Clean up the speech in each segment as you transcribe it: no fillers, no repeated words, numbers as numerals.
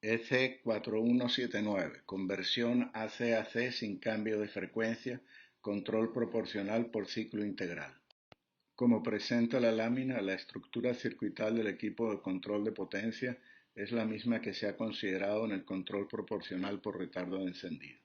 EC4179, conversión AC-AC sin cambio de frecuencia, control proporcional por ciclo integral. Como presenta la lámina, la estructura circuital del equipo de control de potencia es la misma que se ha considerado en el control proporcional por retardo de encendido.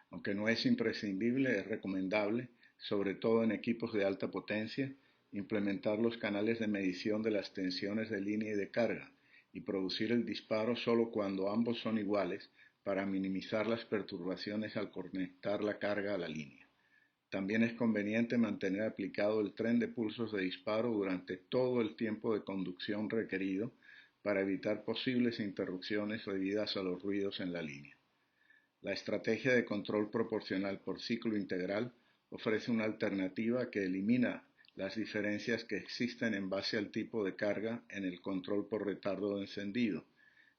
Aunque no es imprescindible, es recomendable, sobre todo en equipos de alta potencia, implementar los canales de medición de las tensiones de línea y de carga y producir el disparo solo cuando ambos son iguales para minimizar las perturbaciones al conectar la carga a la línea. También es conveniente mantener aplicado el tren de pulsos de disparo durante todo el tiempo de conducción requerido para evitar posibles interrupciones debidas a los ruidos en la línea. La estrategia de control proporcional por ciclo integral ofrece una alternativa que elimina las diferencias que existen en base al tipo de carga en el control por retardo de encendido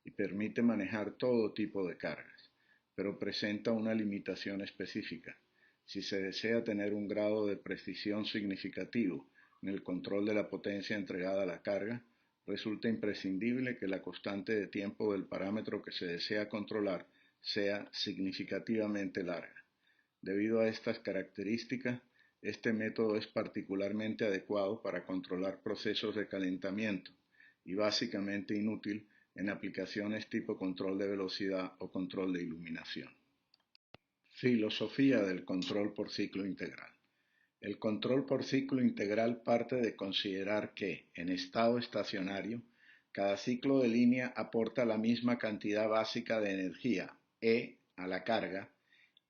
y permite manejar todo tipo de cargas, pero presenta una limitación específica. Si se desea tener un grado de precisión significativo en el control de la potencia entregada a la carga, resulta imprescindible que la constante de tiempo del parámetro que se desea controlar sea significativamente larga. Debido a estas características, este método es particularmente adecuado para controlar procesos de calentamiento y básicamente inútil en aplicaciones tipo control de velocidad o control de iluminación. Filosofía del control por ciclo integral. El control por ciclo integral parte de considerar que, en estado estacionario, cada ciclo de línea aporta la misma cantidad básica de energía, E, a la carga,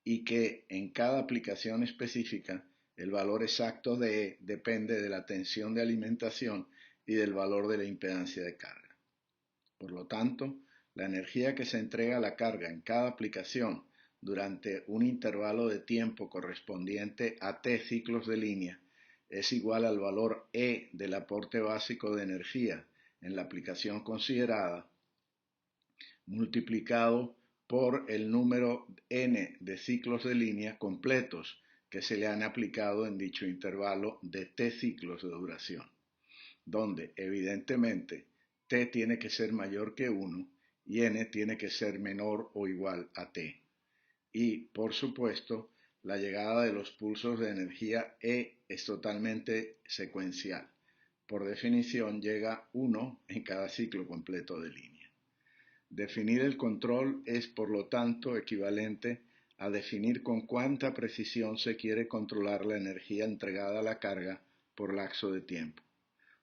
y que en cada aplicación específica el valor exacto de E depende de la tensión de alimentación y del valor de la impedancia de carga. Por lo tanto, la energía que se entrega a la carga en cada aplicación durante un intervalo de tiempo correspondiente a T ciclos de línea es igual al valor E del aporte básico de energía en la aplicación considerada multiplicado por el número n de ciclos de línea completos que se le han aplicado en dicho intervalo de T ciclos de duración, donde evidentemente T tiene que ser mayor que 1 y n tiene que ser menor o igual a T. Y, por supuesto, la llegada de los pulsos de energía E es totalmente secuencial. Por definición, llega 1 en cada ciclo completo de línea. Definir el control es, por lo tanto, equivalente a definir con cuánta precisión se quiere controlar la energía entregada a la carga por lapso de tiempo.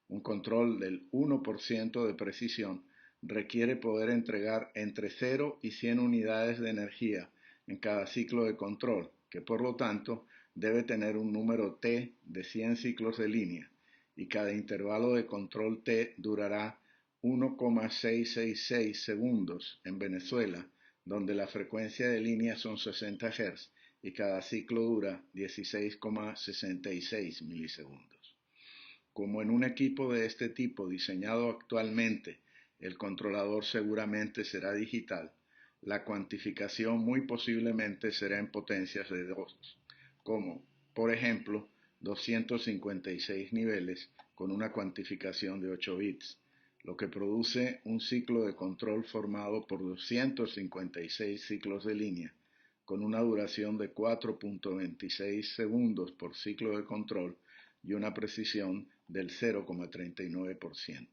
Un control del 1% de precisión requiere poder entregar entre 0 y 100 unidades de energía en cada ciclo de control, que por lo tanto debe tener un número T de 100 ciclos de línea, y cada intervalo de control T durará 1,666 segundos en Venezuela, donde la frecuencia de línea son 60 Hz y cada ciclo dura 16,66 milisegundos. Como en un equipo de este tipo diseñado actualmente, el controlador seguramente será digital, la cuantificación muy posiblemente será en potencias de 2, como, por ejemplo, 256 niveles con una cuantificación de 8 bits, lo que produce un ciclo de control formado por 256 ciclos de línea, con una duración de 4,26 segundos por ciclo de control y una precisión del 0,39%.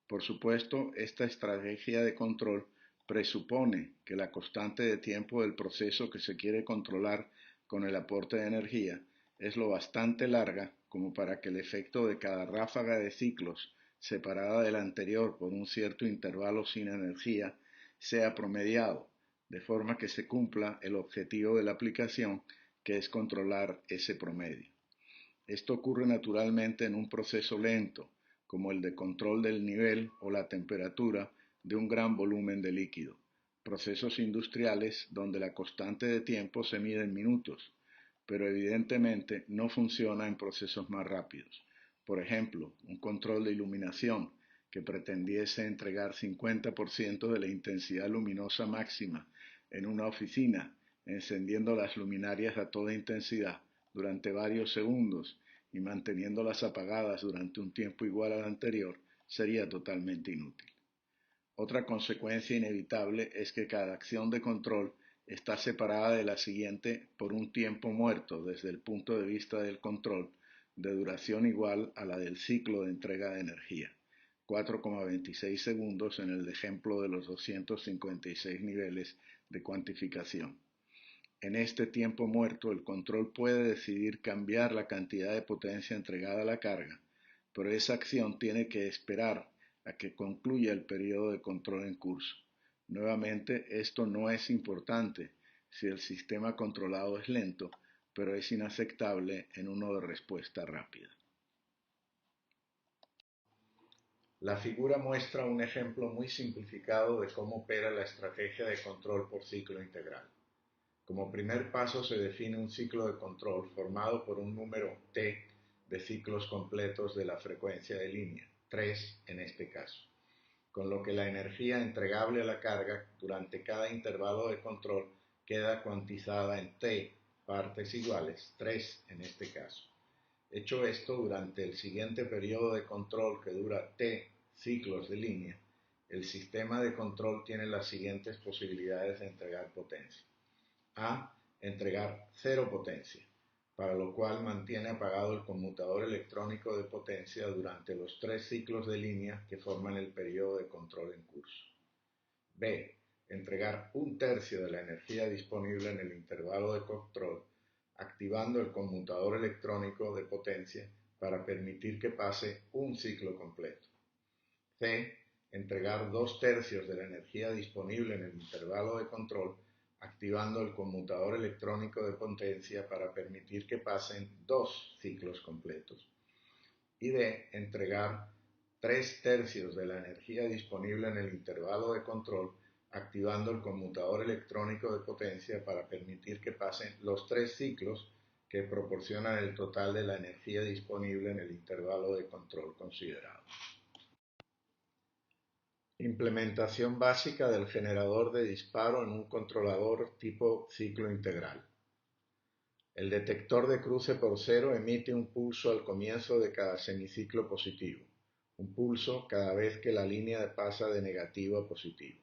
Por supuesto, esta estrategia de control presupone que la constante de tiempo del proceso que se quiere controlar con el aporte de energía es lo bastante larga como para que el efecto de cada ráfaga de ciclos separada del anterior por un cierto intervalo sin energía sea promediado, de forma que se cumpla el objetivo de la aplicación, que es controlar ese promedio. Esto ocurre naturalmente en un proceso lento, como el de control del nivel o la temperatura de un gran volumen de líquido, procesos industriales donde la constante de tiempo se mide en minutos, pero evidentemente no funciona en procesos más rápidos. Por ejemplo, un control de iluminación que pretendiese entregar 50% de la intensidad luminosa máxima en una oficina, encendiendo las luminarias a toda intensidad durante varios segundos y manteniéndolas apagadas durante un tiempo igual al anterior, sería totalmente inútil. Otra consecuencia inevitable es que cada acción de control está separada de la siguiente por un tiempo muerto desde el punto de vista del control, de duración igual a la del ciclo de entrega de energía, 4,26 segundos en el ejemplo de los 256 niveles de cuantificación. En este tiempo muerto, el control puede decidir cambiar la cantidad de potencia entregada a la carga, pero esa acción tiene que esperar a que concluya el periodo de control en curso. Nuevamente, esto no es importante si el sistema controlado es lento, pero es inaceptable en uno de respuesta rápida. La figura muestra un ejemplo muy simplificado de cómo opera la estrategia de control por ciclo integral. Como primer paso se define un ciclo de control formado por un número T de ciclos completos de la frecuencia de línea, 3 en este caso, con lo que la energía entregable a la carga durante cada intervalo de control queda cuantizada en T partes iguales, 3 en este caso. Hecho esto, durante el siguiente periodo de control que dura T ciclos de línea, el sistema de control tiene las siguientes posibilidades de entregar potencia. A. Entregar cero potencia, para lo cual mantiene apagado el conmutador electrónico de potencia durante los 3 ciclos de línea que forman el periodo de control en curso. B. Entregar un tercio de la energía disponible en el intervalo de control, activando el conmutador electrónico de potencia para permitir que pase un ciclo completo. C. Entregar 2/3 de la energía disponible en el intervalo de control, activando el conmutador electrónico de potencia para permitir que pasen 2 ciclos completos. Y D. Entregar 3/3 de la energía disponible en el intervalo de control, activando el conmutador electrónico de potencia para permitir que pasen los 3 ciclos que proporcionan el total de la energía disponible en el intervalo de control considerado. Implementación básica del generador de disparo en un controlador tipo ciclo integral. El detector de cruce por cero emite un pulso al comienzo de cada semiciclo positivo, un pulso cada vez que la línea pasa de negativo a positivo.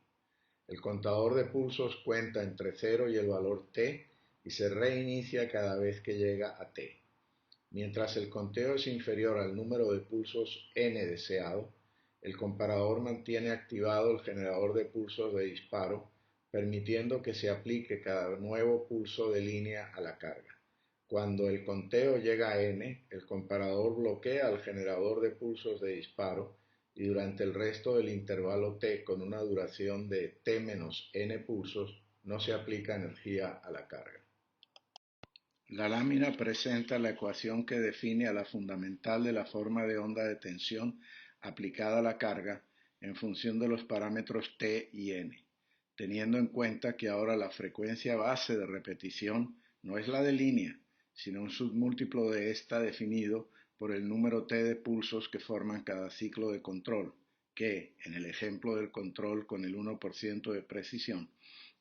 El contador de pulsos cuenta entre 0 y el valor t y se reinicia cada vez que llega a t. Mientras el conteo es inferior al número de pulsos n deseado, el comparador mantiene activado el generador de pulsos de disparo, permitiendo que se aplique cada nuevo pulso de línea a la carga. Cuando el conteo llega a n, el comparador bloquea el generador de pulsos de disparo y durante el resto del intervalo t con una duración de t menos n pulsos no se aplica energía a la carga. La lámina presenta la ecuación que define a la fundamental de la forma de onda de tensión aplicada a la carga en función de los parámetros t y n, teniendo en cuenta que ahora la frecuencia base de repetición no es la de línea, sino un submúltiplo de esta definido por el número t de pulsos que forman cada ciclo de control, que, en el ejemplo del control con el 1% de precisión,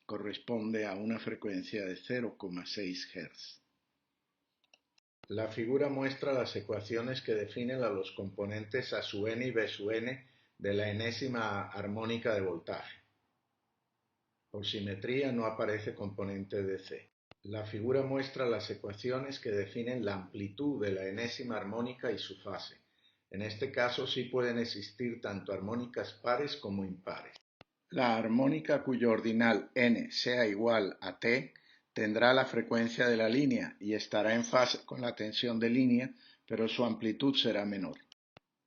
corresponde a una frecuencia de 0,6 Hz. La figura muestra las ecuaciones que definen a los componentes A sub n y B sub n de la enésima armónica de voltaje. Por simetría no aparece componente de C. La figura muestra las ecuaciones que definen la amplitud de la enésima armónica y su fase. En este caso sí pueden existir tanto armónicas pares como impares. La armónica cuyo ordinal n sea igual a t tendrá la frecuencia de la línea y estará en fase con la tensión de línea, pero su amplitud será menor.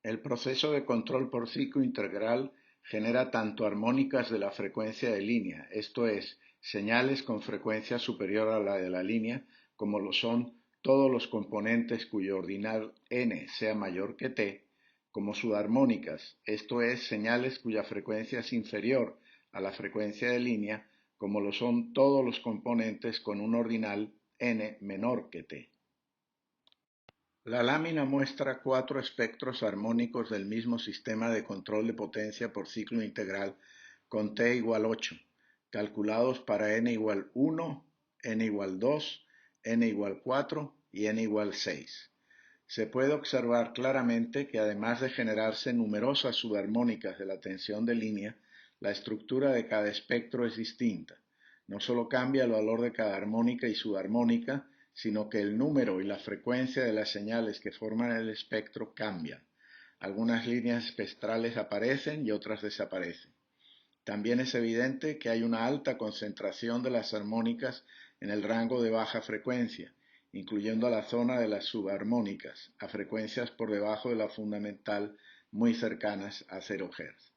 El proceso de control por ciclo integral genera tanto armónicas de la frecuencia de línea, esto es, señales con frecuencia superior a la de la línea, como lo son todos los componentes cuyo ordinal n sea mayor que t, como subarmónicas, esto es, señales cuya frecuencia es inferior a la frecuencia de línea, como lo son todos los componentes con un ordinal n menor que t. La lámina muestra 4 espectros armónicos del mismo sistema de control de potencia por ciclo integral con t igual 8, calculados para n igual 1, n igual 2, n igual 4 y n igual 6. Se puede observar claramente que además de generarse numerosas subarmónicas de la tensión de línea, La estructura de cada espectro es distinta. No solo cambia el valor de cada armónica y subarmónica, sino que el número y la frecuencia de las señales que forman el espectro cambian. Algunas líneas espectrales aparecen y otras desaparecen. También es evidente que hay una alta concentración de las armónicas en el rango de baja frecuencia, incluyendo a la zona de las subarmónicas, a frecuencias por debajo de la fundamental muy cercanas a 0 Hz.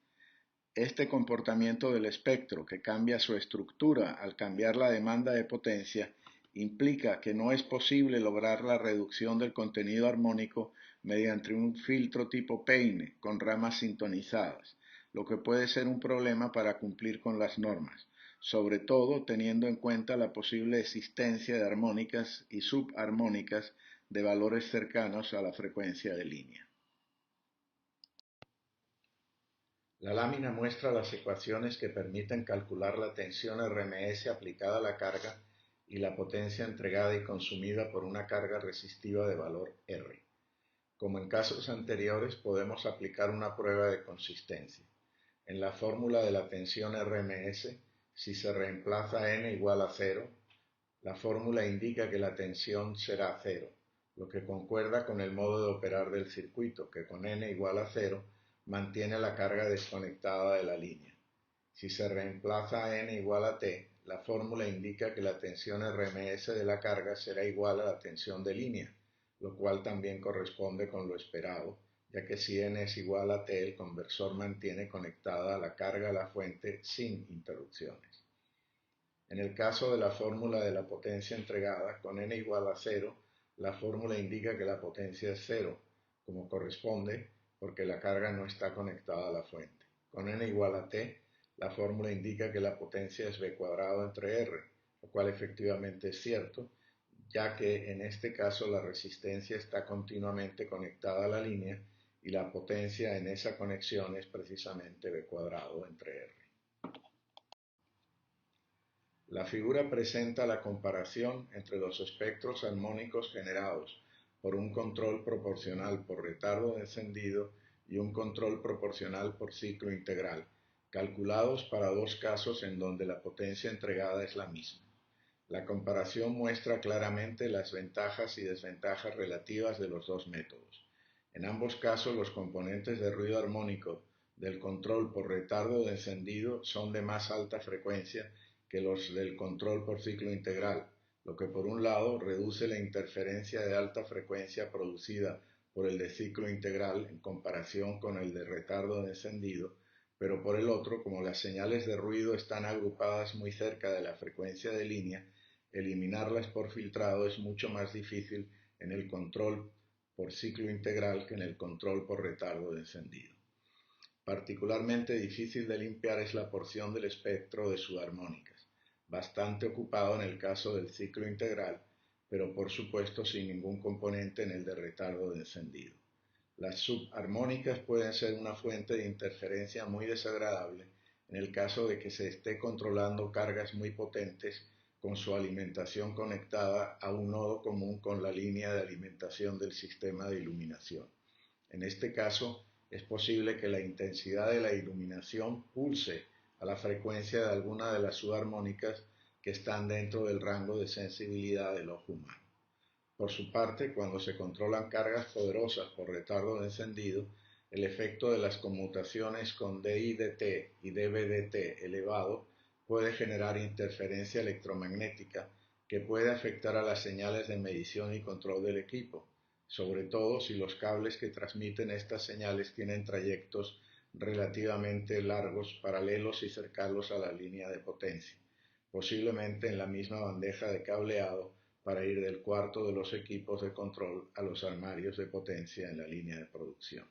Este comportamiento del espectro, que cambia su estructura al cambiar la demanda de potencia, implica que no es posible lograr la reducción del contenido armónico mediante un filtro tipo peine con ramas sintonizadas, lo que puede ser un problema para cumplir con las normas, sobre todo teniendo en cuenta la posible existencia de armónicas y subarmónicas de valores cercanos a la frecuencia de línea. La lámina muestra las ecuaciones que permiten calcular la tensión RMS aplicada a la carga y la potencia entregada y consumida por una carga resistiva de valor R. Como en casos anteriores, podemos aplicar una prueba de consistencia. En la fórmula de la tensión RMS, si se reemplaza n igual a 0, la fórmula indica que la tensión será 0, lo que concuerda con el modo de operar del circuito, que con n igual a 0 mantiene la carga desconectada de la línea. Si se reemplaza n igual a t, la fórmula indica que la tensión RMS de la carga será igual a la tensión de línea, lo cual también corresponde con lo esperado, ya que si n es igual a t, el conversor mantiene conectada la carga a la fuente sin interrupciones. En el caso de la fórmula de la potencia entregada, con n igual a 0, la fórmula indica que la potencia es 0, como corresponde, porque la carga no está conectada a la fuente. Con n igual a t, la fórmula indica que la potencia es v cuadrado entre r, lo cual efectivamente es cierto, ya que en este caso la resistencia está continuamente conectada a la línea y la potencia en esa conexión es precisamente v cuadrado entre r. La figura presenta la comparación entre los espectros armónicos generados por un control proporcional por retardo de encendido y un control proporcional por ciclo integral, calculados para dos casos en donde la potencia entregada es la misma. La comparación muestra claramente las ventajas y desventajas relativas de los dos métodos. En ambos casos, los componentes de ruido armónico del control por retardo de encendido son de más alta frecuencia que los del control por ciclo integral, lo que por un lado reduce la interferencia de alta frecuencia producida por el de ciclo integral en comparación con el de retardo de encendido, pero por el otro, como las señales de ruido están agrupadas muy cerca de la frecuencia de línea, eliminarlas por filtrado es mucho más difícil en el control por ciclo integral que en el control por retardo de encendido. Particularmente difícil de limpiar es la porción del espectro de subarmónicas, bastante ocupado en el caso del ciclo integral, pero por supuesto sin ningún componente en el de retardo de encendido. Las subarmónicas pueden ser una fuente de interferencia muy desagradable en el caso de que se esté controlando cargas muy potentes con su alimentación conectada a un nodo común con la línea de alimentación del sistema de iluminación. En este caso, es posible que la intensidad de la iluminación pulse a la frecuencia de alguna de las subarmónicas que están dentro del rango de sensibilidad del ojo humano. Por su parte, cuando se controlan cargas poderosas por retardo de encendido, el efecto de las conmutaciones con DI/dt y dB/dt elevado puede generar interferencia electromagnética que puede afectar a las señales de medición y control del equipo, sobre todo si los cables que transmiten estas señales tienen trayectos relativamente largos, paralelos y cercanos a la línea de potencia, posiblemente en la misma bandeja de cableado para ir del cuarto de los equipos de control a los armarios de potencia en la línea de producción.